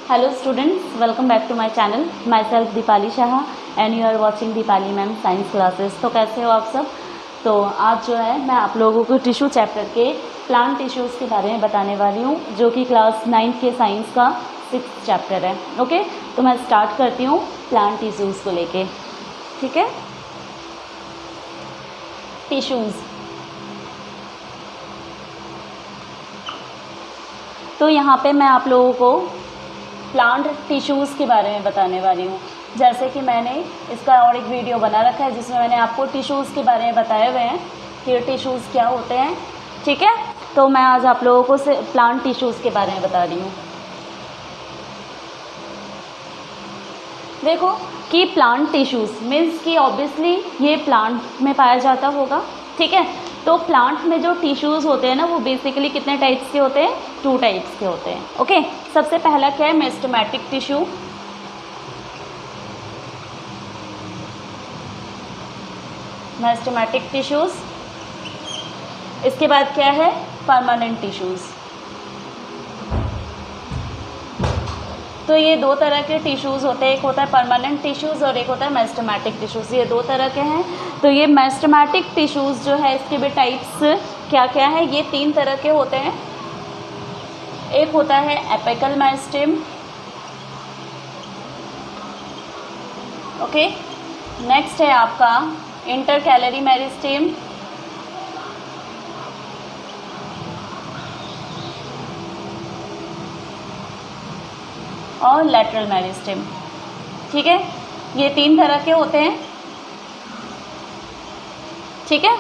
Hello students, welcome back to my channel. Myself Deepali Shah and you are watching Deepali ma'am science classes. तो कैसे हो आप सब। तो आज जो है मैं आप लोगों को टिश्यू चैप्टर के प्लांट टिश्यूज़ के बारे में बताने वाली हूँ, जो कि क्लास 9 के साइंस का 6th चैप्टर है। ओके, तो मैं स्टार्ट करती हूँ प्लांट टिश्यूज़ को लेके। ठीक है, टिश्यूज़। तो यहाँ पे मैं आप लोगों को प्लांट टिश्यूज़ के बारे में बताने वाली हूँ। जैसे कि मैंने इसका और एक वीडियो बना रखा है जिसमें मैंने आपको टिश्यूज़ के बारे में बताए हुए हैं कि ये टिश्यूज़ क्या होते हैं। ठीक है, तो मैं आज आप लोगों को प्लांट टिश्यूज़ के बारे में बता रही हूँ। देखो कि प्लांट टिश्यूज़ मीन्स कि ऑब्वियसली ये प्लांट में पाया जाता होगा। ठीक है, तो प्लांट में जो टिश्यूज़ होते हैं ना, वो बेसिकली कितने टाइप्स के होते हैं? 2 टाइप्स के होते हैं। ओके, सबसे पहला क्या है? Meristematic tissue. Meristematic tissues. इसके बाद क्या है? Permanent tissues. तो ये 2 तरह के टिश्यूज़ होते हैं, एक होता है परमानेंट टिश्यूज़ और एक होता है मेरिस्टेमेटिक टिश्यूज़। ये 2 तरह के हैं। तो ये मेरिस्टेमेटिक टिश्यूज़ जो है, इसके भी टाइप्स क्या क्या है? ये 3 तरह के होते हैं। एक होता है एपिकल मेरिस्टेम। ओके, नेक्स्ट है आपका इंटरकैलरी मेरिस्टेम। और लैटरल मेरिस्टेम। ठीक है, ये 3 तरह के होते हैं। ठीक है,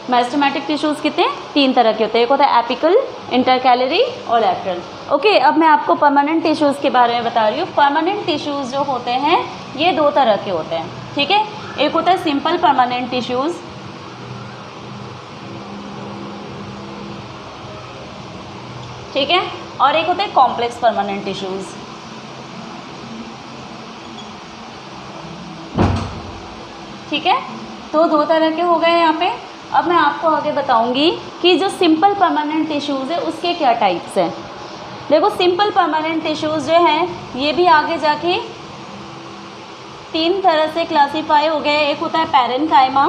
मेरिस्टेमेटिक टिश्यूज़ कितने? 3 तरह के होते हैं। एक होता है एपिकल, इंटरकैलरी और लैटरल। ओके, अब मैं आपको परमानेंट टिश्यूज़ के बारे में बता रही हूँ। परमानेंट टिश्यूज़ जो होते हैं ये 2 तरह के होते हैं। ठीक है, एक होता है सिंपल परमानेंट टिश्यूज़। ठीक है, और एक होता है कॉम्प्लेक्स परमानेंट टिश्यूज़। ठीक है, तो 2 तरह के हो गए यहाँ पे। अब मैं आपको आगे बताऊंगी कि जो सिंपल परमानेंट टिश्यूज़ है उसके क्या टाइप्स हैं। देखो, सिंपल परमानेंट टिश्यूज़ जो हैं ये भी आगे जाके 3 तरह से क्लासीफाई हो गए। एक होता है पैरेन्काइमा,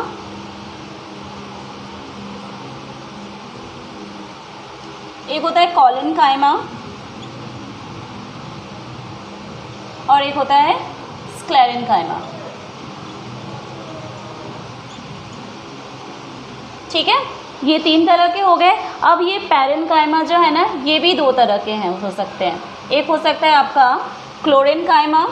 एक होता है कॉलेनकाइमा और एक होता है स्क्लेरेनकाइमा। ठीक है, ये 3 तरह के हो गए। अब ये पैरेन्काइमा जो है ना, ये भी 2 तरह के हैं, हो सकते हैं। एक हो सकता है आपका क्लोरेनकाइमा,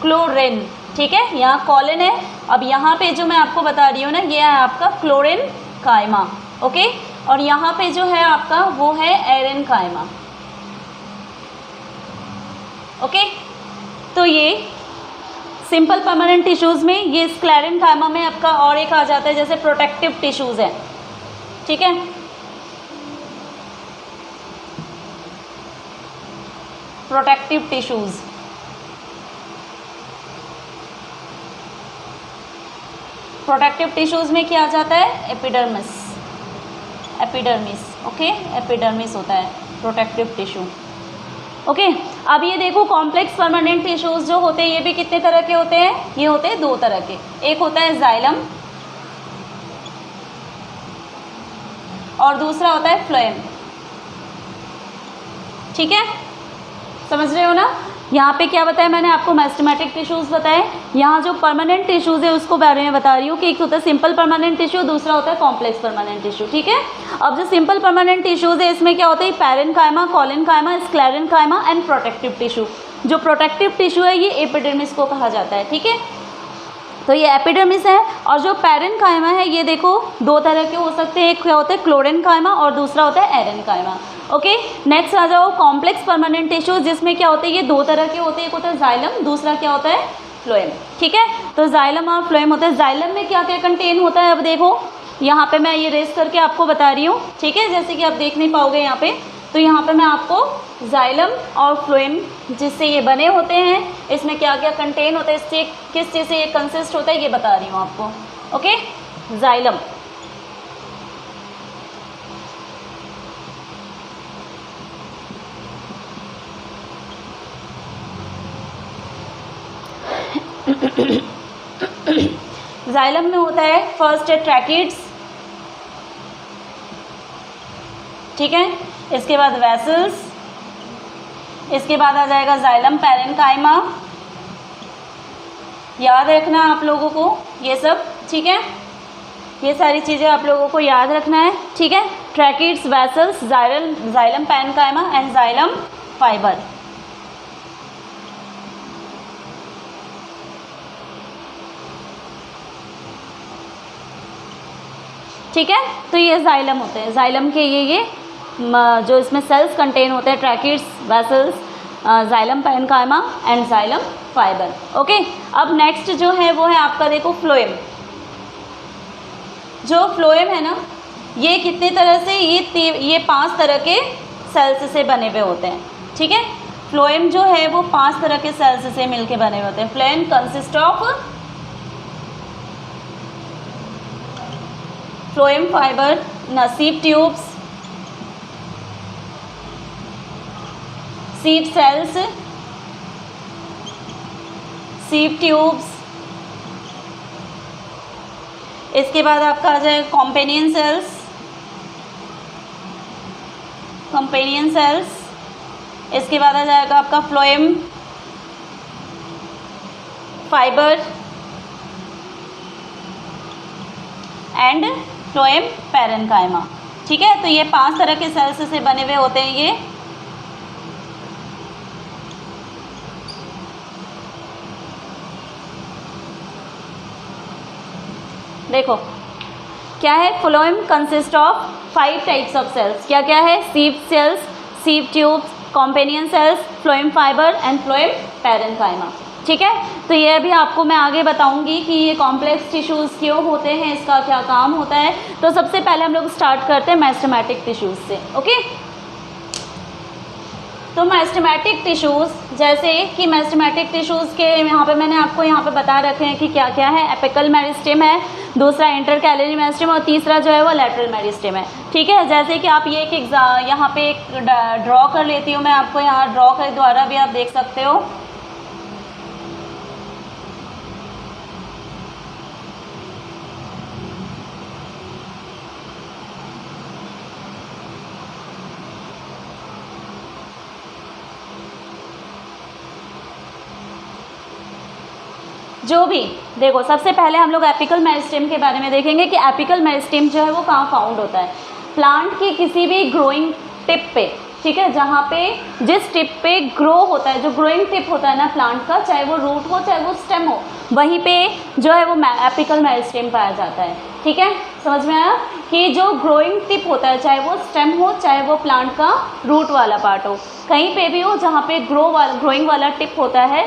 क्लोरेन। ठीक है, यहाँ कॉलेन है। अब यहाँ पे जो मैं आपको बता रही हूँ ना, ये है आपका क्लोरेनकाइमा। ओके, और यहाँ पे जो है आपका वो है एरेनकाइमा। ओके, तो ये सिंपल परमानेंट टिश्यूज़ में ये स्क्लेरेनकाइमा में आपका और एक आ जाता है जैसे प्रोटेक्टिव टिश्यूज़ है। ठीक है, प्रोटेक्टिव टिश्यूज़। प्रोटेक्टिव टिश्यूज़ में क्या आ जाता है? एपिडर्मिस। एपिडर्मिस, ओके, एपिडर्मिस होता है प्रोटेक्टिव टिश्यू। ओके, अब ये देखो कॉम्प्लेक्स परमानेंट टिश्यूज़ जो होते हैं ये भी कितने तरह के होते हैं? ये होते हैं 2 तरह के। एक होता है जाइलम और दूसरा होता है फ्लोएम। ठीक है, समझ रहे हो ना? यहाँ पे क्या बताया मैंने आपको? मेरिस्टेमेटिक टिश्यूज़ बताए। यहाँ जो परमानेंट टिश्यूज़ है उसको बारे में बता रही हूँ कि एक होता है सिंपल परमानेंट टिश्यू, दूसरा होता है कॉम्प्लेक्स परमानेंट टिश्यू। ठीक है, अब जो सिंपल परमानेंट टिश्यूज़ है इसमें क्या होता है? Parenchyma, collenchyma, sclerenchyma and protective tissue. जो प्रोटेक्टिव टिश्यू है ये एपिडर्मिस को कहा जाता है। ठीक है, तो ये एपिडर्मिस है। और जो पैरेन्काइमा है ये देखो 2 तरह के हो सकते हैं। एक क्या होता है? क्लोरेनकाइमा और दूसरा होता है एरेनकाइमा। ओके, नेक्स्ट आ जाओ कॉम्प्लेक्स परमानेंट टिश्यूज, जिसमें क्या होते हैं? ये 2 तरह के होते हैं। एक होता है जाइलम, दूसरा क्या होता है? फ्लोएम। ठीक है, तो जाइलम और फ्लोएम होता है। जाइलम में क्या क्या कंटेन होता है? अब देखो यहाँ पे मैं ये रेस करके आपको बता रही हूँ। ठीक है, जैसे कि आप देख नहीं पाओगे यहाँ पे, तो यहाँ पे मैं आपको जाइलम और फ्लोएम जिससे ये बने होते हैं, इसमें क्या क्या कंटेन होता है, इससे किस चीज़ से ये कंसिस्ट होता है, ये बता रही हूँ आपको। ओके, जाइलम जाइलम में होता है फर्स्ट है ट्रैकिड्स, ठीक है, इसके बाद वेसल्स, इसके बाद आ जाएगा जाइलम पैरेन्काइमा। याद रखना आप लोगों को ये सब, ठीक है, ये सारी चीज़ें आप लोगों को याद रखना है, ठीक है। Tracheids, vessels, xylem parenchyma and xylem fibre. ठीक है, तो ये जाइलम होते हैं, जाइलम के ये जो इसमें सेल्स कंटेन होते हैं, tracheids, vessels, xylem parenchyma and xylem fibre. Okay, अब नेक्स्ट जो है वो है आपका देखो फ्लोएम। जो फ्लोएम है ना, ये कितने तरह से, ये 5 तरह के सेल्स से बने हुए होते हैं, ठीक है। फ्लोएम जो है वो 5 तरह के सेल्स से मिलके बने हुए होते हैं। Phloem consist of phloem fibre, सीप ट्यूब्स, सीप सेल्स, सीप ट्यूब्स, इसके बाद आपका आ जाएगा कॉम्पेनियन सेल्स, कंपेनियन सेल्स, इसके बाद आ जाएगा आपका phloem fibre and phloem parenchyma, ठीक है। तो ये 5 तरह के सेल्स से बने हुए होते हैं ये। देखो क्या है, phloem consist of 5 types of cells. क्या क्या है, sieve cells, sieve tubes, companion cells, phloem fibre and phloem parenchyma, ठीक है। तो ये अभी आपको मैं आगे बताऊंगी कि ये कॉम्प्लेक्स टिश्यूज़ क्यों होते हैं, इसका क्या काम होता है। तो सबसे पहले हम लोग स्टार्ट करते हैं मेरिस्टेमेटिक टिश्यूज़ से। ओके, तो मेरिस्टेमेटिक टिश्यूज़, जैसे कि मेरिस्टेमेटिक टिश्यूज़ के यहाँ पे मैंने आपको यहाँ पे बता रखे हैं कि क्या क्या है। एपिकल मेरिस्टेम है, दूसरा इंटरकैलरी मेरिस्टेम और तीसरा जो है वो लैटरल मेरिस्टेम है, ठीक है। जैसे कि आप ये एक यहाँ पे एक ड्रॉ कर लेती हूँ मैं, आपको यहाँ ड्रॉ के द्वारा भी आप देख सकते हो। जो भी देखो, सबसे पहले हम लोग एपिकल मेरिस्टेम के बारे में देखेंगे कि एपिकल मेरिस्टेम जो है वो कहाँ फाउंड होता है। प्लांट की किसी भी ग्रोइंग टिप पे, ठीक है, जहाँ पे जिस टिप पे ग्रो होता है, जो ग्रोइंग टिप होता है ना प्लांट का, चाहे वो रूट हो चाहे वो स्टेम हो, वहीं पे जो है वो एपिकल मेरिस्टेम पाया जाता है, ठीक है। समझ में आया कि जो ग्रोइंग टिप होता है, चाहे वो स्टेम हो चाहे वो प्लांट का रूट वाला पार्ट हो, कहीं पे भी हो जहाँ पे ग्रोइंग वाला टिप होता है,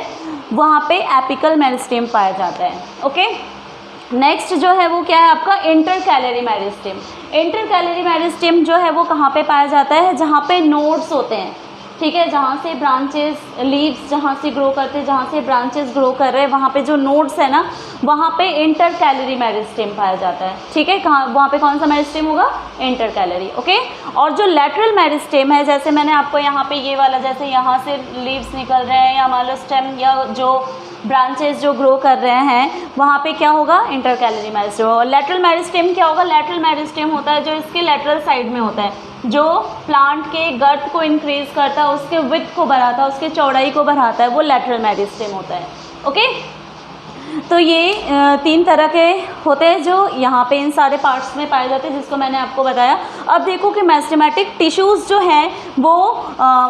वहाँ पे एपिकल मेरिस्टेम पाया जाता है। ओके, नेक्स्ट जो है वो क्या है आपका इंटरकैलरी मेरिस्टेम। इंटरकैलरी मेरिस्टेम जो है वो कहाँ पे पाया जाता है, जहाँ पे नोड्स होते हैं, ठीक है, जहाँ से ब्रांचेस, लीव्स जहाँ से ग्रो करते हैं, जहाँ से ब्रांचेस ग्रो कर रहे हैं, वहाँ पे जो नोड्स है ना, वहाँ पे इंटरकैलरी मेरिस्टेम पाया जाता है, ठीक है। कहाँ, वहाँ पे कौन सा मेरिस्टेम होगा, इंटरकैलरी। ओके, और जो लैटरल मेरिस्टेम है, जैसे मैंने आपको यहाँ पे ये वाला, जैसे यहाँ से लीव्स निकल रहे हैं या मान लो स्टेम या जो ब्रांचेस जो ग्रो कर रहे हैं, वहाँ पे क्या होगा, इंटरकैलरी मेरिस्टेम। और लैटरल मेरिस्टेम क्या होगा, लैटरल मेरिस्टेम होता है जो इसके लैटरल साइड में होता है, जो प्लांट के गर्थ को इंक्रीज करता है, उसके विड्थ को बढ़ाता है, उसके चौड़ाई को बढ़ाता है, वो लैटरल मेरिस्टेम होता है। ओके, तो ये 3 तरह के होते हैं जो यहाँ पे इन सारे पार्ट्स में पाए जाते हैं, जिसको मैंने आपको बताया। अब देखो कि मेरिस्टेमेटिक टिश्यूज़ जो हैं वो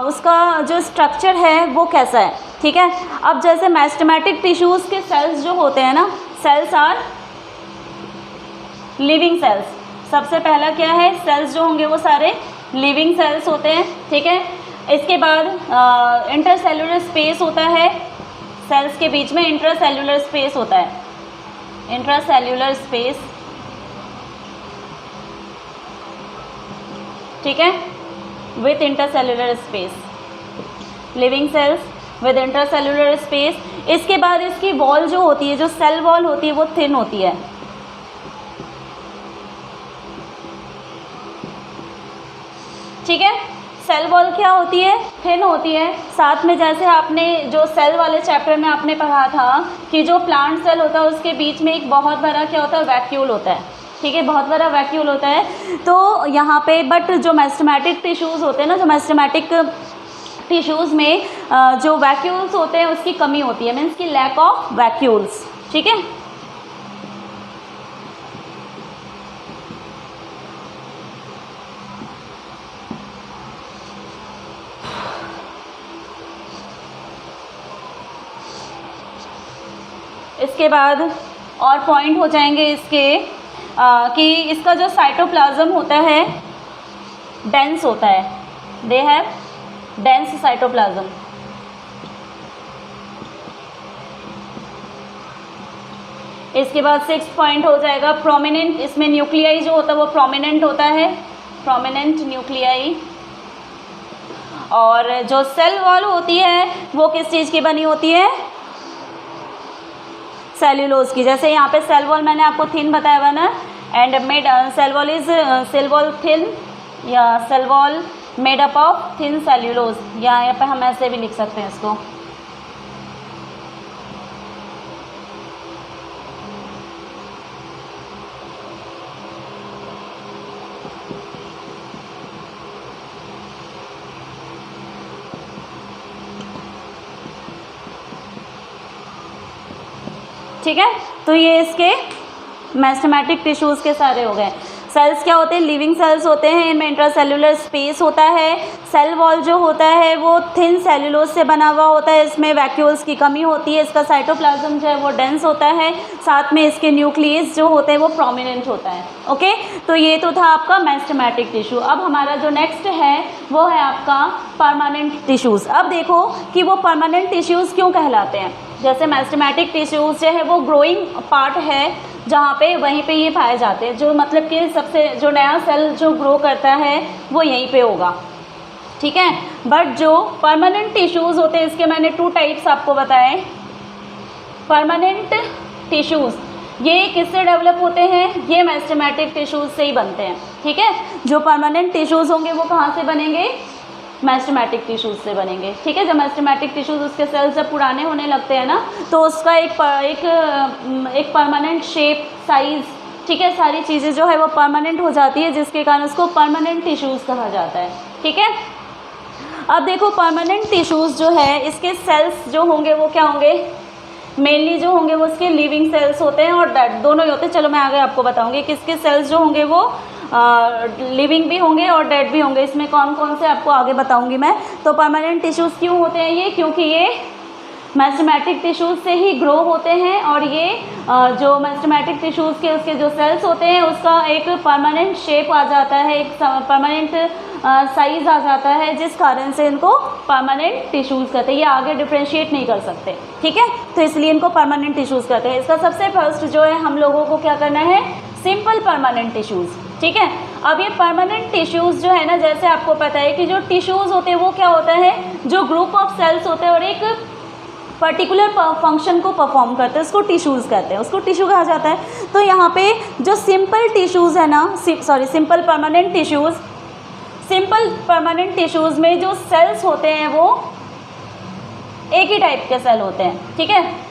उसका जो स्ट्रक्चर है वो कैसा है, ठीक है। अब जैसे मेरिस्टेमेटिक टिश्यूज़ के सेल्स जो होते हैं ना, सेल्स आर लिविंग सेल्स। सबसे पहला क्या है, सेल्स जो होंगे वो सारे लिविंग सेल्स होते हैं, ठीक है। इसके बाद इंटरसेल्युलर स्पेस होता है, सेल्स के बीच में इंट्रासेल्युलर स्पेस होता है, इंट्रासेल्युलर स्पेस, ठीक है, with intercellular space, living cells with intercellular space. इसके बाद इसकी वॉल जो होती है, जो सेल वॉल होती है, वो थिन होती है, ठीक है। सेल वॉल क्या होती है, थिन होती है। साथ में जैसे आपने जो सेल वाले चैप्टर में आपने पढ़ा था कि जो प्लांट सेल होता है उसके बीच में एक बहुत बड़ा क्या होता है, वैक्यूल होता है, ठीक है, बहुत बड़ा वैक्यूल होता है। तो यहाँ पे बट जो मेरिस्टेमेटिक टिश्यूज़ होते हैं ना, जो मेरिस्टेमेटिक टिश्यूज़ में जो वैक्यूल्स होते हैं उसकी कमी होती है, मीन्स की लैक ऑफ वैक्यूल्स, ठीक है। इसके बाद और पॉइंट हो जाएंगे इसके कि इसका जो साइटोप्लाज्म होता है डेंस होता है, दे हैव डेंस साइटोप्लाज्म। इसके बाद 6 पॉइंट हो जाएगा प्रोमिनेंट, इसमें न्यूक्लियाई जो होता है वो प्रोमिनेंट होता है, प्रोमिनेंट न्यूक्लियाई। और जो सेल वॉल होती है वो किस चीज़ की बनी होती है, सेल्यूलोज की। जैसे यहाँ पे सेल वॉल मैंने आपको थिन बताया हुआ ना, and made cell wall is cell wall thin या cell wall made up of thin cellulose, यहाँ पे हम ऐसे भी लिख सकते हैं इसको। ठीक है, तो ये इसके मेरिस्टेमेटिक टिश्यूज़ के सारे हो गए। सेल्स क्या होते हैं, लिविंग सेल्स होते हैं, इनमें इंट्रासेल्युलर स्पेस होता है। सेल वॉल जो होता है वो थिन सेल्यूलोज से बना हुआ होता है, इसमें वैक्यूल्स की कमी होती है। इसका साइटोप्लाज्म जो है वो डेंस होता है, साथ में इसके न्यूक्लियस जो होते हैं वो प्रोमिनेंट होता है। ओके, तो ये तो था आपका मेरिस्टेमेटिक टिश्यू। अब हमारा जो नेक्स्ट है वो है आपका परमानेंट टिश्यूज़। अब देखो कि वो परमानेंट टिश्यूज़ क्यों कहलाते हैं। जैसे मेरिस्टेमेटिक टिश्यूज़ जो है वो ग्रोइंग पार्ट है, जहाँ पे वहीं पे ये पाए जाते हैं, जो मतलब कि सबसे जो नया सेल जो ग्रो करता है वो यहीं पे होगा, ठीक है। बट जो परमानेंट टिश्यूज़ होते हैं इसके मैंने 2 टाइप्स आपको बताए। परमानेंट टिश्यूज़ ये किससे डेवलप होते हैं, ये मेरिस्टेमेटिक टिश्यूज़ से ही बनते हैं, ठीक है। जो परमानेंट टिश्यूज़ होंगे वो कहाँ से बनेंगे, मेरिस्टेमेटिक टिश्यूज़ से बनेंगे, ठीक है। जब मेरिस्टेमेटिक टिश्यूज़ उसके सेल्स जब पुराने होने लगते हैं ना, तो उसका एक परमानेंट शेप, साइज़, ठीक है, सारी चीज़ें जो है वो परमानेंट हो जाती है, जिसके कारण उसको परमानेंट टिश्यूज़ कहा जाता है, ठीक है। अब देखो परमानेंट टिश्यूज़ जो है इसके सेल्स जो होंगे वो क्या होंगे, मेनली जो होंगे वो इसके लिविंग सेल्स होते हैं और डेड दोनों ही होते हैं। चलो मैं आगे आपको बताऊंगी कि इसके सेल्स जो होंगे वो लिविंग भी होंगे और डेड भी होंगे। इसमें कौन कौन से आपको आगे बताऊंगी मैं। तो परमानेंट टिश्यूज़ क्यों होते हैं ये, क्योंकि ये मेरिस्टेमेटिक टिश्यूज़ से ही ग्रो होते हैं और ये जो मेरिस्टेमेटिक टिश्यूज़ के उसके जो सेल्स होते हैं उसका एक परमानेंट शेप आ जाता है, एक परमानेंट साइज़ आ जाता है, जिस कारण से इनको परमानेंट टिश्यूज़ कहते हैं। ये आगे डिफ्रेंशिएट नहीं कर सकते, ठीक है, तो इसलिए इनको परमानेंट टिश्यूज़ कहते हैं। इसका सबसे फर्स्ट जो है हम लोगों को क्या करना है, सिंपल परमानेंट टिश्यूज़, ठीक है। अब ये परमानेंट टिश्यूज़ जो है ना, जैसे आपको पता है कि जो टिश्यूज़ होते हैं वो क्या होता है, जो ग्रुप ऑफ सेल्स होते हैं और एक पर्टिकुलर फंक्शन को परफॉर्म करते हैं, उसको टिश्यूज़ कहते हैं, उसको टिश्यू कहा जाता है। तो यहाँ पे जो सिंपल टिश्यूज़ है ना, simple permanent tissues, simple permanent tissues में जो सेल्स होते हैं वो एक ही टाइप के सेल होते हैं, ठीक है।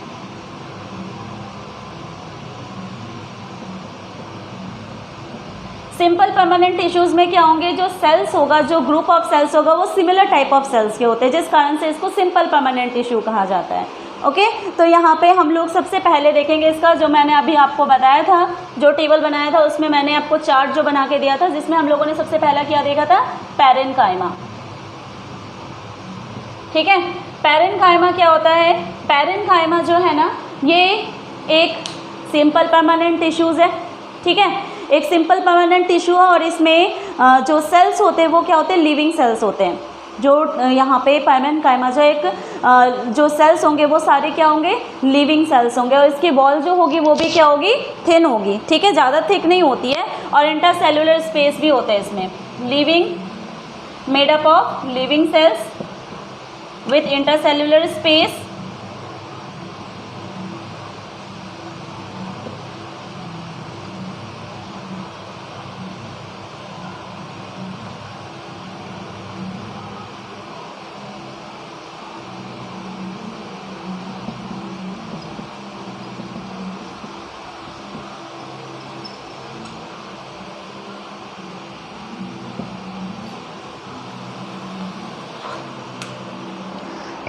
सिंपल परमानेंट टिश्यूज़ में क्या होंगे, जो सेल्स होगा, जो ग्रुप ऑफ सेल्स होगा वो सिमिलर टाइप ऑफ सेल्स के होते हैं, जिस कारण से इसको सिंपल परमानेंट टिश्यू कहा जाता है। ओके, तो यहाँ पे हम लोग सबसे पहले देखेंगे इसका, जो मैंने अभी आपको बताया था, जो टेबल बनाया था उसमें मैंने आपको चार्ट जो बना के दिया था, जिसमें हम लोगों ने सबसे पहला क्या देखा था, पैरेन्काइमा, ठीक है। पैरेन्काइमा क्या होता है, पैरेन्काइमा जो है ना ये एक सिंपल परमानेंट टिश्यूज़ है, ठीक है, एक सिंपल परमानेंट टिश्यू है और इसमें जो सेल्स होते हैं वो क्या होते हैं, लिविंग सेल्स होते हैं। जो यहाँ पे पैरेन्काइमा जो एक जो सेल्स होंगे वो सारे क्या होंगे, लिविंग सेल्स होंगे और इसकी वॉल जो होगी वो भी क्या होगी, थिन होगी, ठीक है, ज़्यादा थिक नहीं होती है और इंटरसेल्युलर स्पेस भी होता है इसमें। Living made up of living cells with intercellular space,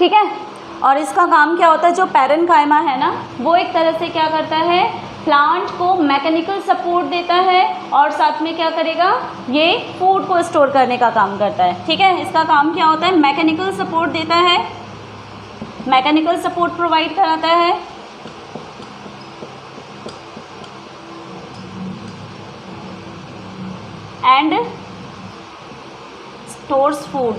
ठीक है। और इसका काम क्या होता है, जो पैरेनकाइमा है ना, वो एक तरह से क्या करता है, प्लांट को मैकेनिकल सपोर्ट देता है और साथ में क्या करेगा, ये फूड को स्टोर करने का काम करता है। ठीक है, इसका काम क्या होता है, मैकेनिकल सपोर्ट देता है, मैकेनिकल सपोर्ट प्रोवाइड कराता है एंड स्टोर्स फूड।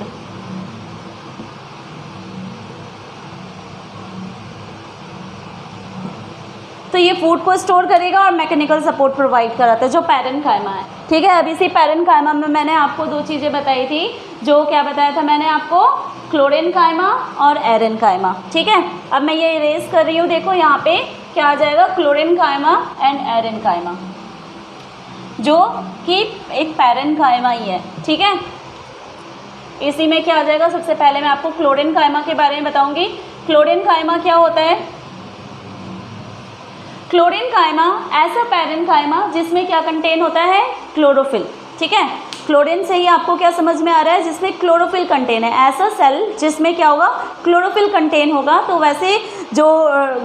तो ये फूड को स्टोर करेगा और मैकेनिकल सपोर्ट प्रोवाइड कराता है, जो पैरेनकाइमा है। ठीक है, अभी इसी पैरेनकाइमा में मैंने आपको दो चीज़ें बताई थी, जो क्या बताया था मैंने आपको, क्लोरेनकाइमा और एरेनकाइमा। ठीक है, अब मैं ये इरेज कर रही हूँ, देखो यहाँ पे क्या आ जाएगा, क्लोरेनकाइमा एंड एरेनकाइमा, जो कि एक पैरेनकाइमा ही है। ठीक है, इसी में क्या आ जाएगा, सबसे पहले मैं आपको क्लोरेनकाइमा के बारे में बताऊंगी। क्लोरेनकाइमा क्या होता है, क्लोरेनकाइमा ऐसा पैरेनकाइमा जिसमें क्या कंटेन होता है, क्लोरोफिल। ठीक है, क्लोरीन से ही आपको क्या समझ में आ रहा है, जिसमें क्लोरोफिल कंटेन है, ऐसा सेल जिसमें क्या होगा, क्लोरोफिल कंटेन होगा। तो वैसे जो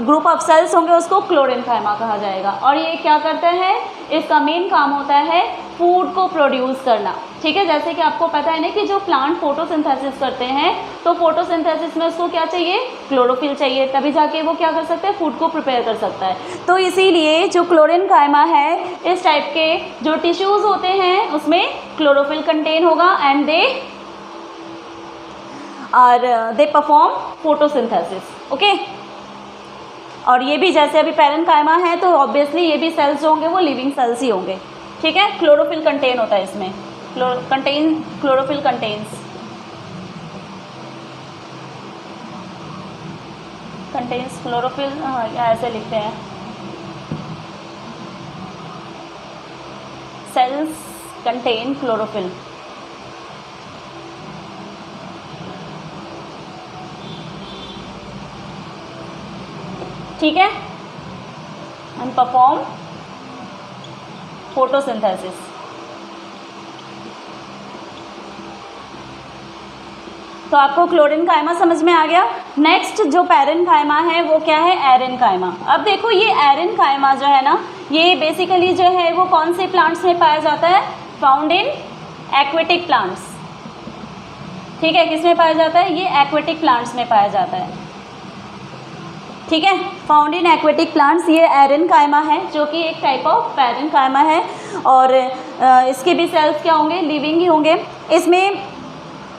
ग्रुप ऑफ सेल्स होंगे उसको क्लोरेनकाइमा कहा जाएगा। और ये क्या करता है, इसका मेन काम होता है फूड को प्रोड्यूस करना। ठीक है, जैसे कि आपको पता है ना कि जो प्लांट फोटोसिंथेसिस करते हैं, तो फोटोसिंथेसिस में उसको क्या चाहिए, क्लोरोफिल चाहिए, तभी जाके वो क्या कर सकते हैं, फूड को प्रिपेयर कर सकता है। तो इसीलिए जो क्लोरेनकाइमा है, इस टाइप के जो टिश्यूज़ होते हैं उसमें क्लोरोफिल कंटेन होगा and they perform photosynthesis. Okay, और ये भी जैसे अभी पैरेनकाइमा है तो ऑब्वियसली ये भी सेल्स जो होंगे वो लिविंग सेल्स ही होंगे। ठीक है, क्लोरोफिल कंटेन होता है इसमें, क्लोरोफिल कंटेन्स क्लोरोफिल, ऐसे लिखते हैं, सेल्स कंटेन क्लोरोफिल। ठीक है, एंड परफॉर्म फोटोसिंथेसिस। तो आपको क्लोरेनकाइमा समझ में आ गया। नेक्स्ट जो पैरेनकाइमा है वो क्या है, एरेनकाइमा। अब देखो ये एरेनकाइमा जो है ना, ये बेसिकली जो है वो कौन से प्लांट्स में पाया जाता है, फाउंड इन एक्वेटिक प्लांट्स। ठीक है, किस में पाया जाता है, ये एक्वेटिक प्लांट्स में पाया जाता है। ठीक है, फाउंड इन एक्वेटिक प्लांट्स, ये एरेनकाइमा है, जो कि एक टाइप ऑफ पैरेनकाइमा है। और इसके भी सेल्स क्या होंगे, लिविंग ही होंगे। इसमें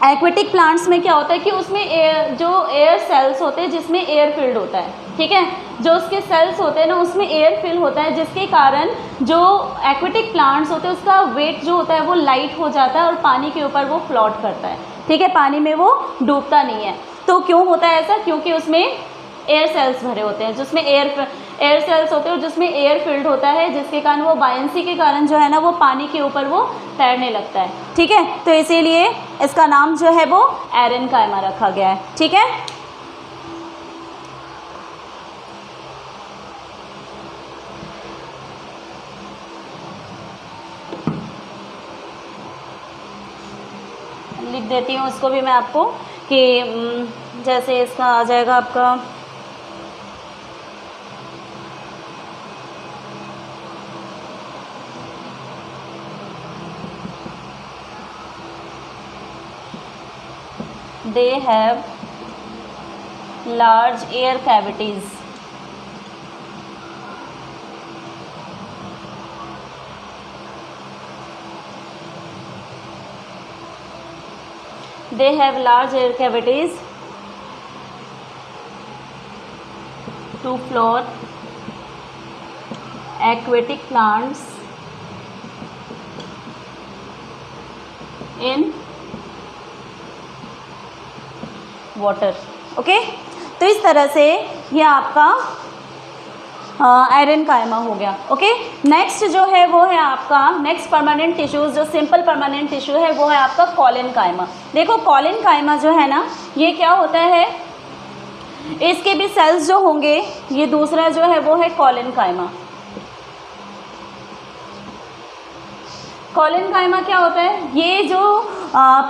एक्वेटिक प्लांट्स में क्या होता है कि उसमें एयर सेल्स होते हैं, जिसमें एयर फिल्ड होता है। ठीक है, जो उसके सेल्स होते हैं ना, उसमें एयर फिल होता है, जिसके कारण जो एक्वेटिक प्लांट्स होते हैं उसका वेट जो होता है वो लाइट हो जाता है और पानी के ऊपर वो फ्लोट करता है। ठीक है, पानी में वो डूबता नहीं है। तो क्यों होता है ऐसा, क्योंकि उसमें एयर सेल्स भरे होते हैं, जिसमें एयर सेल्स होते हैं और जिसमें एयर फिल्ड होता है, जिसके कारण वो बायंसी के कारण जो है ना वो पानी के ऊपर वो तैरने लगता है। ठीक है, तो इसीलिए इसका नाम जो है वो एरेनकाइमा रखा गया है। ठीक है, लिख देती हूँ इसको भी मैं आपको कि जैसे इसका आ जाएगा आपका they have large air cavities. They have large air cavities to float aquatic plants in water. Okay, तो इस तरह से ये आपका एरेनकाइमा हो गया। ओके, नेक्स्ट जो है वो है आपका नेक्स्ट परमानेंट टिश्यूज, जो सिंपल परमानेंट टिश्यू है वो है आपका कॉलेनकाइमा। देखो कॉलेनकाइमा जो है ना, ये क्या होता है, इसके भी सेल्स जो होंगे, ये दूसरा जो है वो है कॉलेनकाइमा। कॉलेनकाइमा क्या होता है, ये जो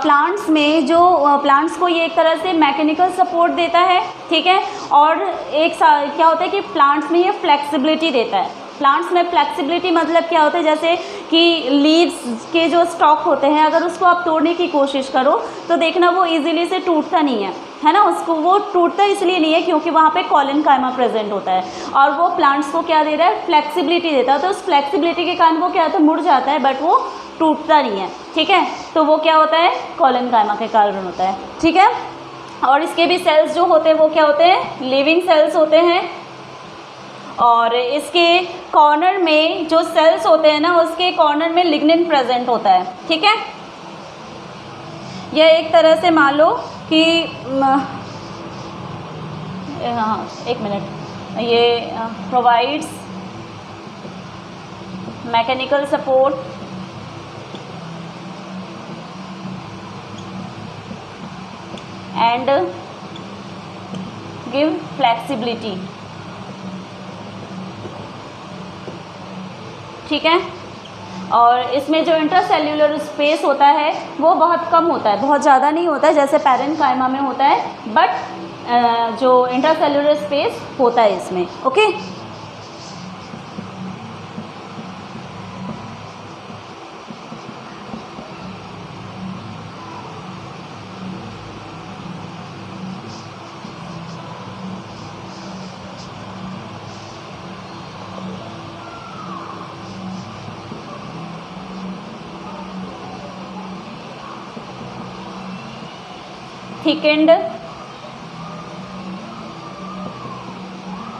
प्लांट्स में जो प्लांट्स को ये एक तरह से मैकेनिकल सपोर्ट देता है, ठीक है। और क्या होता है कि प्लांट्स में ये फ्लेक्सिबिलिटी देता है। प्लांट्स में फ्लेक्सिबिलिटी मतलब क्या होता है, जैसे कि लीव्स के जो स्टॉक होते हैं, अगर उसको आप तोड़ने की कोशिश करो तो देखना वो इजीली से टूटता नहीं है ना। उसको वो टूटता इसलिए नहीं है क्योंकि वहाँ पे कॉलेनकाइमा प्रेजेंट होता है और वो प्लांट्स को क्या दे रहा है, फ्लेक्सिबिलिटी देता है। तो उस फ्लेक्सिबिलिटी के कारण वो क्या होता है, मुड़ जाता है, बट वो टूटता नहीं है, ठीक है। तो वो क्या होता है, कॉलेनकाइमा के कारण होता है, ठीक है। और इसके भी सेल्स जो होते हैं वो क्या होते हैं, लिविंग सेल्स होते हैं। और इसके कॉर्नर में जो सेल्स होते हैं ना, उसके कॉर्नर में लिग्निन प्रेजेंट होता है, ठीक है। यह एक तरह से मान लो कि हाँ एक मिनट, ये provides mechanical support and give flexibility, ठीक है। और इसमें जो इंट्रासेल्यूलर स्पेस होता है वो बहुत कम होता है, बहुत ज़्यादा नहीं होता है जैसे पैरेन्काइमा में होता है, बट जो इंट्रासेल्यूलर स्पेस होता है इसमें, okay. thickened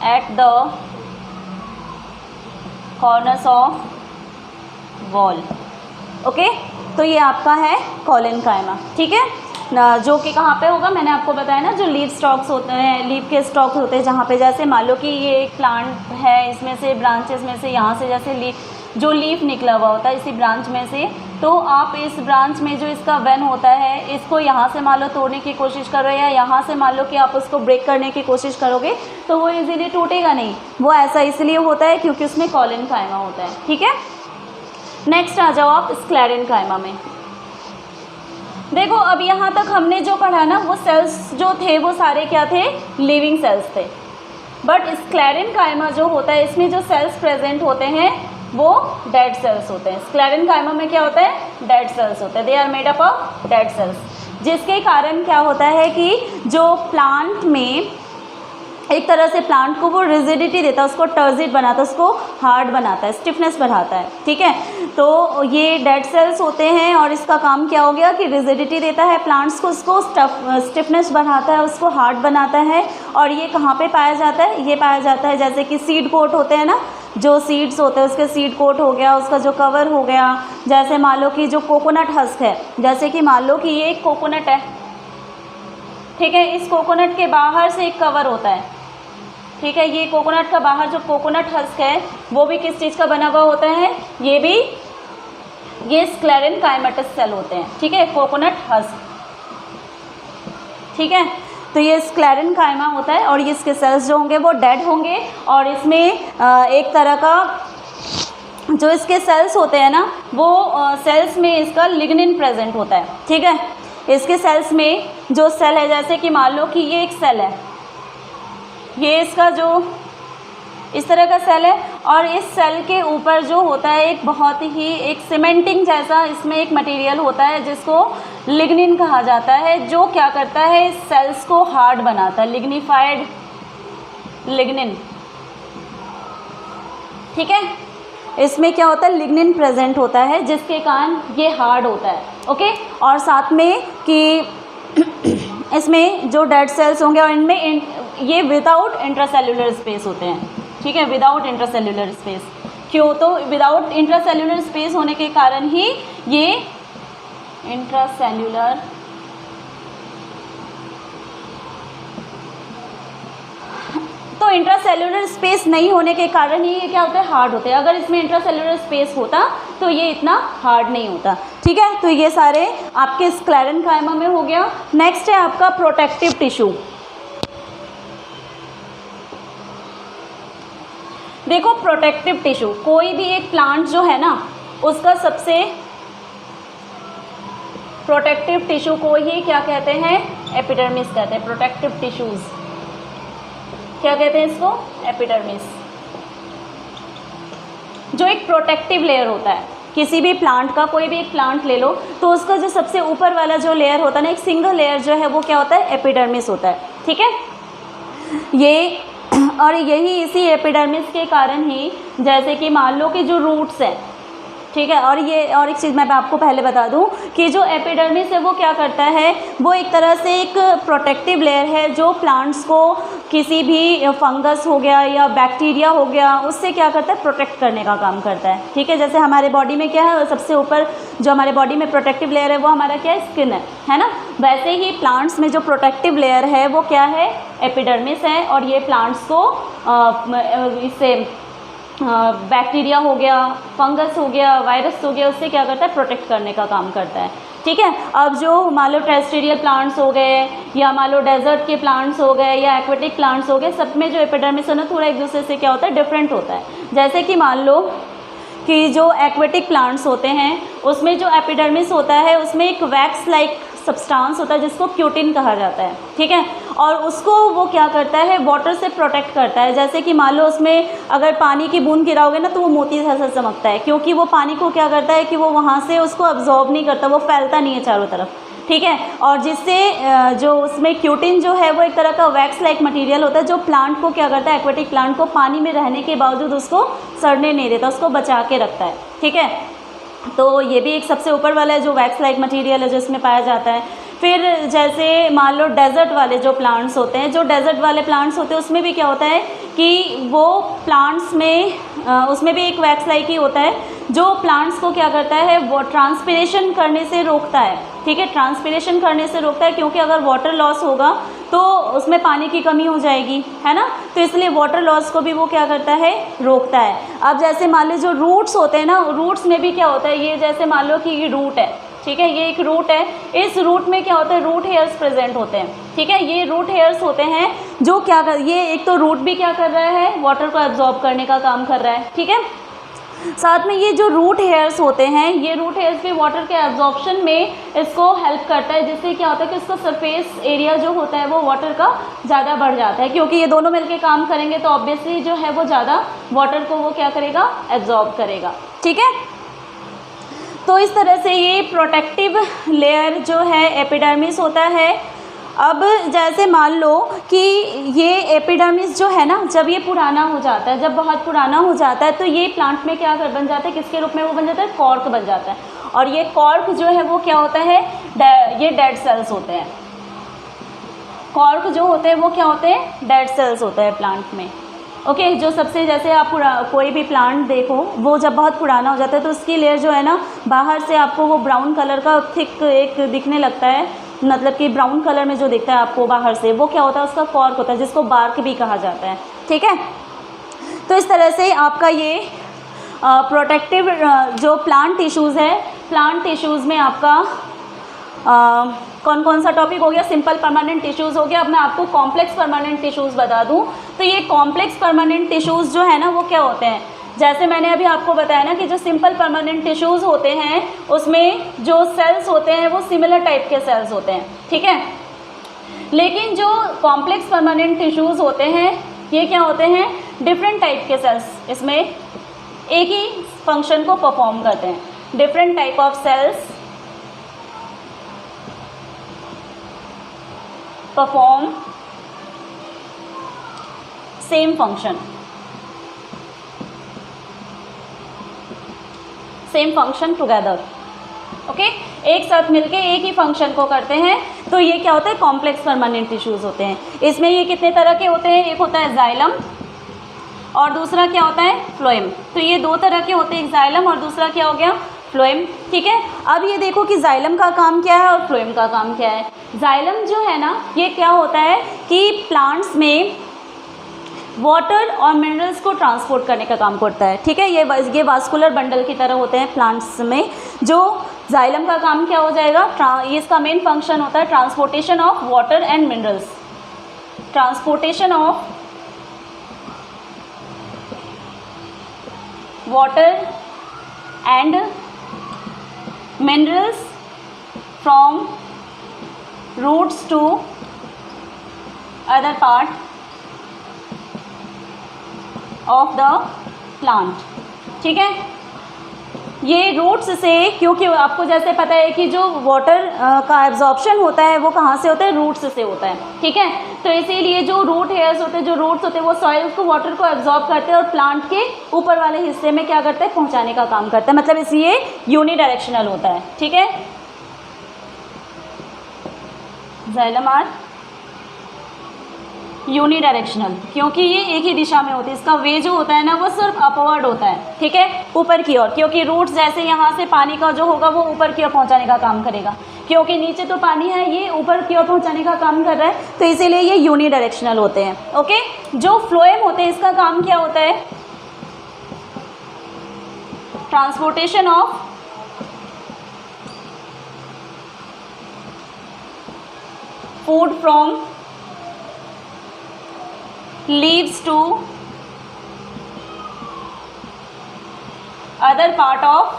at the corners of wall, okay. तो ये आपका है कॉलेनकाइमा, ठीक है ना, जो कि कहाँ पे होगा, मैंने आपको बताया ना, जो लीफ स्टॉक्स होते हैं, लीफ के स्टॉक्स होते हैं, जहाँ पे जैसे मान लो कि ये एक प्लांट है, इसमें से ब्रांचेस में से यहाँ से जैसे जो लीफ निकला हुआ होता है इसी ब्रांच में से, तो आप इस ब्रांच में जो इसका वेन होता है, इसको यहाँ से मान लो तोड़ने की कोशिश करो या यहाँ से मान लो कि आप उसको ब्रेक करने की कोशिश करोगे तो वो इजीली टूटेगा नहीं। वो ऐसा इसलिए होता है क्योंकि उसमें कॉलेनकाइमा होता है, ठीक है। नेक्स्ट आ जाओ आप स्क्लेरेनकाइमा में। देखो अब यहाँ तक हमने जो पढ़ा ना, वो सेल्स जो थे वो सारे क्या थे, लिविंग सेल्स थे। बट स्क्लेरेनकाइमा जो होता है, इसमें जो सेल्स प्रेजेंट होते हैं वो डेड सेल्स होते हैं। स्क्लेरेनकाइमा में क्या होता है, डेड सेल्स होते हैं, they are made up of dead cells, जिसके कारण क्या होता है कि जो प्लांट में एक तरह से प्लांट को वो रिजिडिटी देता है, उसको टर्जिड बनाता है, उसको हार्ड बनाता है, स्टिफनेस बढ़ाता है, ठीक है। तो ये डेड सेल्स होते हैं और इसका काम क्या हो गया कि रिजिडिटी देता है प्लांट्स को, उसको स्टिफनेस बढ़ाता है, उसको हार्ड बनाता है। और ये कहाँ पे पाया जाता है, ये पाया जाता है जैसे कि सीड कोट होते हैं ना, जो सीड्स होते हैं उसके सीड कोट हो गया, उसका जो कवर हो गया, जैसे मान लो कि जो कोकोनट हस्क है, जैसे कि मान लो कि ये एक कोकोनट है, ठीक है, इस कोकोनट के बाहर से एक कवर होता है, ठीक है। ये कोकोनट का बाहर जो कोकोनट हस्क है वो भी किस चीज़ का बना हुआ होता है, ये स्क्लेरेनकाइमेटस सेल होते हैं, ठीक है, कोकोनट हस्क, ठीक है। तो ये स्क्लेरेनकाइमा होता है और इसके सेल्स जो होंगे वो डेड होंगे। और इसमें एक तरह का जो इसके सेल्स होते हैं ना, वो सेल्स में इसका लिग्निन प्रेजेंट होता है, ठीक है। इसके सेल्स में जो सेल है, जैसे कि मान लो कि ये एक सेल है, ये इसका जो इस तरह का सेल है, और इस सेल के ऊपर जो होता है एक बहुत ही एक सीमेंटिंग जैसा इसमें एक मटेरियल होता है जिसको लिग्निन कहा जाता है, जो क्या करता है इस सेल्स को हार्ड बनाता है, लिग्निफाइड लिग्निन, ठीक है। इसमें क्या होता है, लिग्निन प्रेजेंट होता है जिसके कारण ये हार्ड होता है, ओके। और साथ में कि इसमें जो डेड सेल्स होंगे और इनमें ये विदाउट इंट्रासेल्यूलर स्पेस होते हैं, ठीक है, विदाउट इंट्रासेल्यूलर स्पेस। क्यों, तो विदाउट इंट्रासेल्यूलर स्पेस होने के कारण ही ये इंट्रासेल्यूलर तो इंट्रासेल्यूलर स्पेस नहीं होने के कारण ही ये क्या होता है, हार्ड होते हैं। अगर इसमें इंट्रासेल्यूलर स्पेस होता तो ये इतना हार्ड नहीं होता, ठीक है। तो ये सारे आपके स्क्लेरेनकाइमा में हो गया। नेक्स्ट है आपका प्रोटेक्टिव टिश्यू। देखो प्रोटेक्टिव टिश्यू, कोई भी एक प्लांट जो है ना, उसका सबसे प्रोटेक्टिव टिश्यू को ही क्या कहते हैं, एपिडर्मिस कहते हैं। प्रोटेक्टिव टिश्यूज क्या कहते हैं इसको, एपिडर्मिस। जो एक प्रोटेक्टिव लेयर होता है किसी भी प्लांट का, कोई भी एक प्लांट ले लो तो उसका जो सबसे ऊपर वाला जो लेयर होता है ना, एक सिंगल लेयर जो है वो क्या होता है, एपिडर्मिस होता है। ठीक है, ये और यही इसी एपिडर्मिस के कारण ही जैसे कि मान लो कि जो रूट्स हैं, ठीक है, और ये और एक चीज़ मैं आपको पहले बता दूं कि जो एपिडर्मिस है वो क्या करता है, वो एक तरह से एक प्रोटेक्टिव लेयर है जो प्लांट्स को किसी भी फंगस हो गया या बैक्टीरिया हो गया उससे क्या करता है, प्रोटेक्ट करने का काम करता है। ठीक है, जैसे हमारे बॉडी में क्या है, सबसे ऊपर जो हमारे बॉडी में प्रोटेक्टिव लेयर है वो हमारा क्या है, स्किन है ना। वैसे ही प्लांट्स में जो प्रोटेक्टिव लेयर है वो क्या है, एपिडर्मिस है। और ये प्लांट्स को इससे बैक्टीरिया हो गया, फंगस हो गया, वायरस हो गया, उससे क्या करता है, प्रोटेक्ट करने का काम करता है। ठीक है, अब जो मान लो टेरेस्ट्रियल प्लांट्स हो गए या मान लो डेजर्ट के प्लांट्स हो गए या एक्वेटिक प्लांट्स हो गए, सब में जो एपिडर्मिस है ना थोड़ा एक दूसरे से क्या होता है, डिफरेंट होता है। जैसे कि मान लो कि जो एक्वेटिक प्लांट्स होते हैं उसमें जो एपिडर्मिस होता है उसमें एक वैक्स लाइक सब्सटेंस होता है जिसको क्यूटिन कहा जाता है। ठीक है, और उसको वो क्या करता है, वाटर से प्रोटेक्ट करता है। जैसे कि मान लो उसमें अगर पानी की बूंद गिराओगे ना तो वो मोती जैसा चमकता है, क्योंकि वो पानी को क्या करता है कि वो वहाँ से उसको अब्जॉर्ब नहीं करता, वो फैलता नहीं है चारों तरफ। ठीक है, और जिससे जो उसमें क्यूटिन जो है वो एक तरह का वैक्स लाइक मटेरियल होता है जो प्लांट को क्या करता है, एक्वेटिक प्लांट को पानी में रहने के बावजूद उसको सड़ने नहीं देता, उसको बचा के रखता है। ठीक है, तो ये भी एक सबसे ऊपर वाला है जो वैक्स लाइक मटेरियल है जो इसमें पाया जाता है। फिर जैसे मान लो डेजर्ट वाले जो प्लांट्स होते हैं, जो डेजर्ट वाले प्लांट्स होते हैं उसमें भी क्या होता है कि वो प्लांट्स में उसमें भी एक वैक्स लाइक ही होता है जो प्लांट्स को क्या करता है, वो ट्रांसपिरेशन करने से रोकता है। ठीक है, ट्रांसपिरेशन करने से रोकता है क्योंकि अगर वाटर लॉस होगा तो उसमें पानी की कमी हो जाएगी, है ना, तो इसलिए वाटर लॉस को भी वो क्या करता है, रोकता है। अब जैसे मान लो जो रूट्स होते हैं ना, रूट्स में भी क्या होता है, ये जैसे मान लो कि ये रूट है, ठीक है, ये एक रूट है, इस रूट में क्या होता है, रूट हेयर्स प्रेजेंट होते हैं। ठीक है, ये रूट हेयर्स होते हैं जो क्या कर, ये एक तो रूट भी क्या कर रहा है, वाटर को एब्जॉर्ब करने का काम कर रहा है। ठीक है, साथ में ये जो रूट हेयर्स होते हैं, ये रूट हेयर्स भी वाटर के एब्जॉर्प्शन में इसको हेल्प करता है, जिससे क्या होता है कि इसका सरफेस एरिया जो होता है वो वाटर का ज़्यादा बढ़ जाता है, क्योंकि ये दोनों मिलके काम करेंगे तो ऑब्वियसली जो है वो ज़्यादा वाटर को वो क्या करेगा, एब्जॉर्ब करेगा। ठीक है, तो इस तरह से ये प्रोटेक्टिव लेयर जो है एपिडर्मिस होता है। अब जैसे मान लो कि ये एपिडर्मिस जो है ना, जब ये पुराना हो जाता है, जब बहुत पुराना हो जाता है तो ये प्लांट में क्या बन जाता है, किसके रूप में वो बन जाता है, कॉर्क बन जाता है। और ये कॉर्क जो है वो क्या होता है, ये डेड सेल्स होते हैं। कॉर्क जो होते हैं वो क्या होते हैं, डेड सेल्स होते हैं प्लांट में। ओके, जो सबसे जैसे आप कोई भी प्लांट देखो वो जब बहुत पुराना हो जाता है तो उसकी लेयर जो है ना, बाहर से आपको वो ब्राउन कलर का थिक एक दिखने लगता है, मतलब कि ब्राउन कलर में जो दिखता है आपको बाहर से, वो क्या होता है, उसका कॉर्क होता है, जिसको बार्क भी कहा जाता है। ठीक है, तो इस तरह से आपका ये प्रोटेक्टिव जो प्लांट टिश्यूज़ है, प्लांट टिश्यूज़ में आपका कौन कौन सा टॉपिक हो गया, सिंपल परमानेंट टिश्यूज़ हो गया। अब मैं आपको कॉम्प्लेक्स परमानेंट टिश्यूज़ बता दूं तो ये कॉम्प्लेक्स परमानेंट टिश्यूज़ जो है ना वो क्या होते हैं, जैसे मैंने अभी आपको बताया ना कि जो सिंपल परमानेंट टिश्यूज़ होते हैं उसमें जो सेल्स होते हैं वो सिमिलर टाइप के सेल्स होते हैं। ठीक है, लेकिन जो कॉम्प्लेक्स परमानेंट टिश्यूज़ होते हैं ये क्या होते हैं, डिफरेंट टाइप के सेल्स, इसमें एक ही फंक्शन को परफॉर्म करते हैं। Different type of cells perform same function, same function together. Okay, एक साथ मिलके एक ही फंक्शन को करते हैं, तो ये क्या होता है, कॉम्प्लेक्स परमानेंट टिश्यूज़ होते हैं। इसमें ये कितने तरह के होते हैं, एक होता है जाइलम और दूसरा क्या होता है, फ्लोएम। तो ये दो तरह के होते हैं, एक जाइलम और दूसरा क्या हो गया, फ्लोएम। ठीक है, अब ये देखो कि जाइलम का काम क्या है और फ्लोएम का काम क्या है। जाइलम जो है ना, ये क्या होता है कि प्लांट्स में वाटर और मिनरल्स को ट्रांसपोर्ट करने का काम करता है। ठीक है, ये वास्कुलर बंडल की तरह होते हैं प्लांट्स में। जो जाइलम का काम क्या हो जाएगा, इसका मेन फंक्शन होता है transportation of water and minerals, transportation of water and minerals from roots to other part of the plant. ठीक है, ये रूट्स से, क्योंकि आपको जैसे पता है कि जो वाटर का एब्जॉर्प्शन होता है वो कहाँ से होता है, रूट्स से होता है। ठीक है, तो इसीलिए जो रूट हेयर्स होते हैं, जो रूट्स होते हैं, वो सॉइल को, वाटर को एब्जॉर्ब करते हैं और प्लांट के ऊपर वाले हिस्से में क्या करते हैं, पहुँचाने का काम करते हैं। मतलब इसलिए यूनिडायरेक्शनल होता है। ठीक है, जाइलम आर यूनिडायरेक्शनल, क्योंकि ये एक ही दिशा में होती है। इसका वे जो होता है ना, वो सिर्फ अपवर्ड होता है। ठीक है, ऊपर की ओर, क्योंकि रूट्स जैसे यहाँ से पानी का जो होगा वो ऊपर की ओर पहुँचाने का काम करेगा, क्योंकि नीचे तो पानी है, ये ऊपर की ओर पहुँचाने का काम कर रहा है, तो इसीलिए ये यूनिडायरेक्शनल होते हैं। ओके, जो फ्लोएम होते हैं, इसका काम क्या होता है, transportation of food from leaves to other part of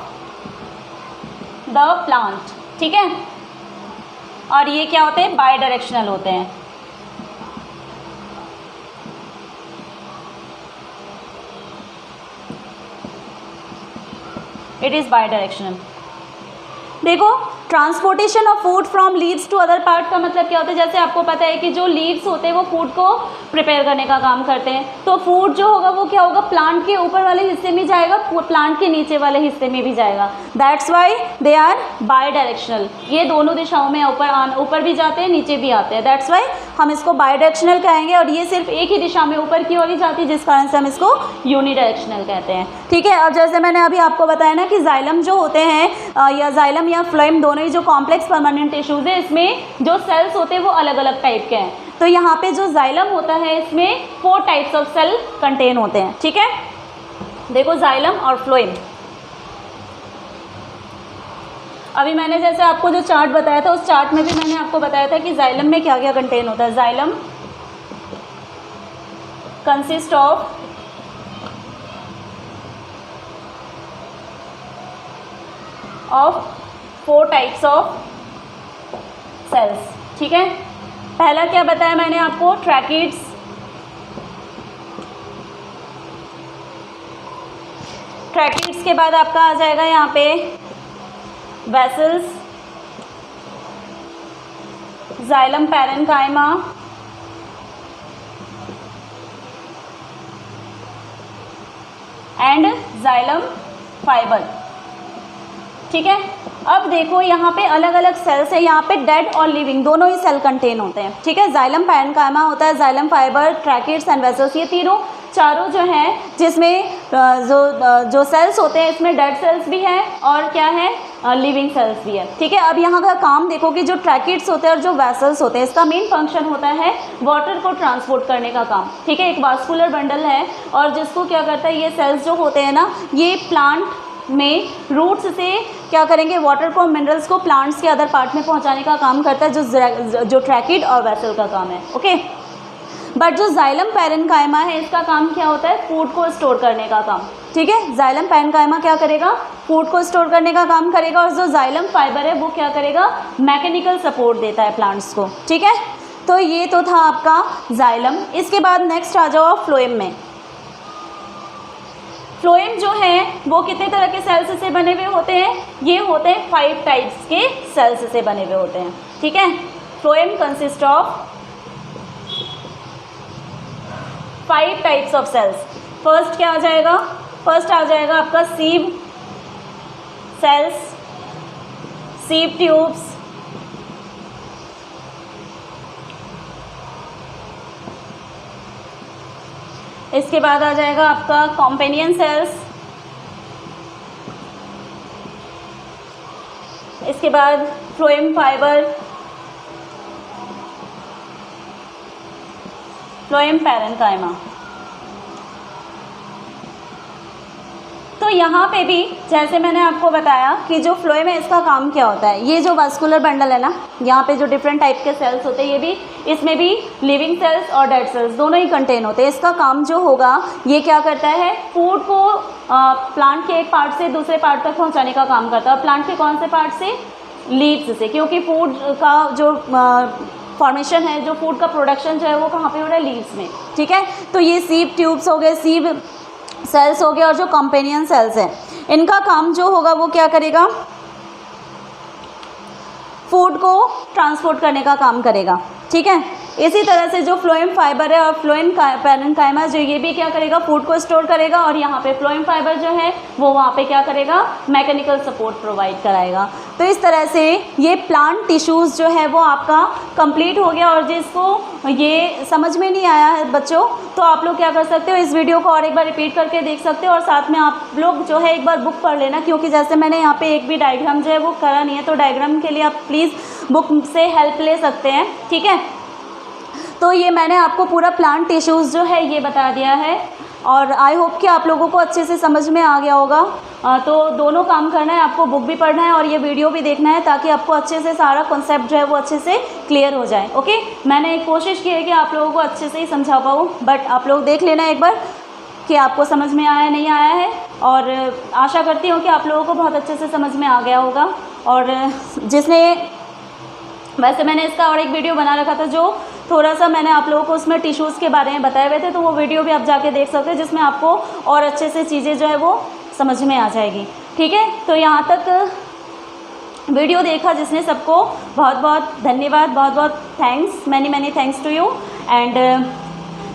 the plant. ठीक है, और ये क्या होते हैं, बाई डायरेक्शनल होते हैं। It is bidirectional. देखो, transportation of food from leaves to other part का मतलब क्या होता है, जैसे आपको पता है कि जो लीव्स होते हैं वो फूड को प्रिपेयर करने का काम करते हैं, तो फूड जो होगा वो क्या होगा, प्लांट के ऊपर वाले हिस्से में जाएगा, प्लांट के नीचे वाले हिस्से में भी जाएगा। That's why they are bidirectional. ये दोनों दिशाओं में ऊपर भी जाते हैं, नीचे भी आते हैं। दैट्स वाई हम इसको बाई डायरेक्शनल कहेंगे, और ये सिर्फ एक ही दिशा में ऊपर की ओर ही जाती है, जिस कारण से हम इसको यूनिडायरेक्शनल कहते हैं। ठीक है, और जैसे मैंने अभी आपको बताया ना कि जाइलम जो होते हैं, या जाइलम या फ्लोएम, दोनों ही जो कॉम्प्लेक्स परमानेंट टिश्यूज है, इसमें जो सेल्स होते हैं वो अलग अलग टाइप के हैं। तो यहाँ पे जो जाइलम होता है, इसमें 4 टाइप्स ऑफ सेल कंटेन होते हैं। ठीक है, देखो जाइलम और फ्लोएम। अभी मैंने जैसे आपको जो चार्ट बताया था, उस चार्ट में भी मैंने आपको बताया था कि जाइलम में क्या क्या कंटेन होता है। Xylem consist of of 4 types of cells. ठीक है, पहला क्या बताया मैंने आपको, ट्रैकिड्स, ट्रैकिड्स के बाद आपका आ जाएगा यहाँ पे vessels, xylem parenchyma, and xylem fibre. ठीक है, अब देखो यहाँ पे अलग अलग सेल्स है, यहाँ पे डेड और लिविंग दोनों ही सेल कंटेन होते हैं। ठीक है, जाइलम पैरेन्काइमा होता है, xylem fibre, tracheids and vessels, ये चारों जो हैं, जिसमें जो सेल्स होते हैं, इसमें डेड सेल्स भी हैं और क्या है, लिविंग सेल्स भी है। ठीक है, अब यहाँ का काम देखो कि जो ट्रैकिड्स होते हैं और जो वेसल्स होते हैं, इसका मेन फंक्शन होता है वाटर को ट्रांसपोर्ट करने का काम। ठीक है, एक वास्कुलर बंडल है, और जिसको क्या करता है, ये सेल्स जो होते हैं ना, ये प्लांट में रूट्स से क्या करेंगे, वाटर को, मिनरल्स को प्लांट्स के अदर पार्ट में पहुंचाने का काम करता है, जो ट्रैकिड और वेसल का काम है। ओके, बट जो जाइलम पैरेन्काइमा है, इसका काम क्या होता है, फूड को स्टोर करने का काम। ठीक है, जाइलम पैरेन्काइमा क्या करेगा, फूड को स्टोर करने का काम करेगा, और जो जाइलम फाइबर है वो क्या करेगा, मैकेनिकल सपोर्ट देता है प्लांट्स को। ठीक है, तो ये तो था आपका जाइलम। इसके बाद नेक्स्ट आ जाओ फ्लोएम में। फ्लोएम जो है वो कितने तरह के सेल्स से बने हुए होते हैं, ये होते हैं 5 टाइप्स के सेल्स से बने हुए होते हैं। ठीक है, phloem consist of 5 types of cells. First क्या आ जाएगा, फर्स्ट आ जाएगा आपका सीव सेल्स, सीव ट्यूब्स, इसके बाद आ जाएगा आपका कॉम्पेनियन सेल्स, इसके बाद फ्लोएम फाइबर, फ्लोएम पैरेन्काइमा। तो यहाँ पे भी जैसे मैंने आपको बताया कि जो फ्लोएम है, इसका काम क्या होता है, ये जो वास्कुलर बंडल है ना, यहाँ पे जो डिफरेंट टाइप के सेल्स होते हैं, ये भी, इसमें भी लिविंग सेल्स और डेड सेल्स दोनों ही कंटेन होते हैं। इसका काम जो होगा, ये क्या करता है, फूड को प्लांट के एक पार्ट से दूसरे पार्ट तक पहुँचाने का काम करता है। और प्लांट के कौन से पार्ट से, लीव्स से, क्योंकि फूड का जो फॉर्मेशन है, जो फूड का प्रोडक्शन जो है वो कहाँ पे हो रहा है, लीव्स में, ठीक है। तो ये सीव ट्यूब्स हो गए, सीव सेल्स हो गए, और जो कंपेनियन सेल्स हैं इनका काम जो होगा वो क्या करेगा, फूड को ट्रांसपोर्ट करने का काम करेगा, ठीक है। इसी तरह से जो फ्लोएम फाइबर है और फ्लोएम पैरेन्काइमा जो ये भी क्या करेगा, फूड को स्टोर करेगा, और यहाँ पे फ्लोएम फाइबर जो है वो वहाँ पे क्या करेगा, मैकेनिकल सपोर्ट प्रोवाइड कराएगा। तो इस तरह से ये प्लांट टिश्यूज़ जो है वो आपका कंप्लीट हो गया। और जिसको ये समझ में नहीं आया है बच्चों, तो आप लोग क्या कर सकते हो, इस वीडियो को और एक बार रिपीट करके देख सकते हो, और साथ में आप लोग जो है एक बार बुक पढ़ लेना, क्योंकि जैसे मैंने यहाँ पे एक भी डायग्राम जो है वो करा नहीं है, तो डायग्राम के लिए आप प्लीज़ बुक से हेल्प ले सकते हैं, ठीक है। तो ये मैंने आपको पूरा प्लांट टिश्यूज़ जो है ये बता दिया है, और आई होप कि आप लोगों को अच्छे से समझ में आ गया होगा। तो दोनों काम करना है, आपको बुक भी पढ़ना है और ये वीडियो भी देखना है, ताकि आपको अच्छे से सारा कॉन्सेप्ट जो है वो अच्छे से क्लियर हो जाए। ओके, मैंने कोशिश की है कि आप लोगों को अच्छे से ही समझा पाऊँ, बट आप लोग देख लेना एक बार कि आपको समझ में आया नहीं आया है, और आशा करती हूँ कि आप लोगों को बहुत अच्छे से समझ में आ गया होगा। और जिसने, वैसे मैंने इसका और एक वीडियो बना रखा था जो थोड़ा सा मैंने आप लोगों को उसमें टिश्यूज़ के बारे में बताए हुए थे, तो वो वीडियो भी आप जाके देख सकते हो, जिसमें आपको और अच्छे से चीज़ें जो है वो समझ में आ जाएगी, ठीक है। तो यहाँ तक वीडियो देखा जिसने, सबको बहुत बहुत धन्यवाद, बहुत बहुत thanks, many thanks to you. And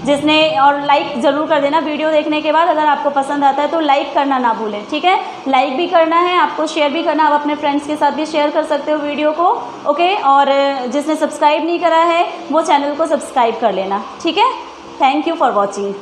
जिसने, और लाइक ज़रूर कर देना वीडियो देखने के बाद, अगर आपको पसंद आता है तो लाइक करना ना भूलें, ठीक है। लाइक भी करना है आपको, शेयर भी करना, आप अपने फ्रेंड्स के साथ भी शेयर कर सकते हो वीडियो को, ओके। और जिसने सब्सक्राइब नहीं करा है वो चैनल को सब्सक्राइब कर लेना, ठीक है। Thank you for watching.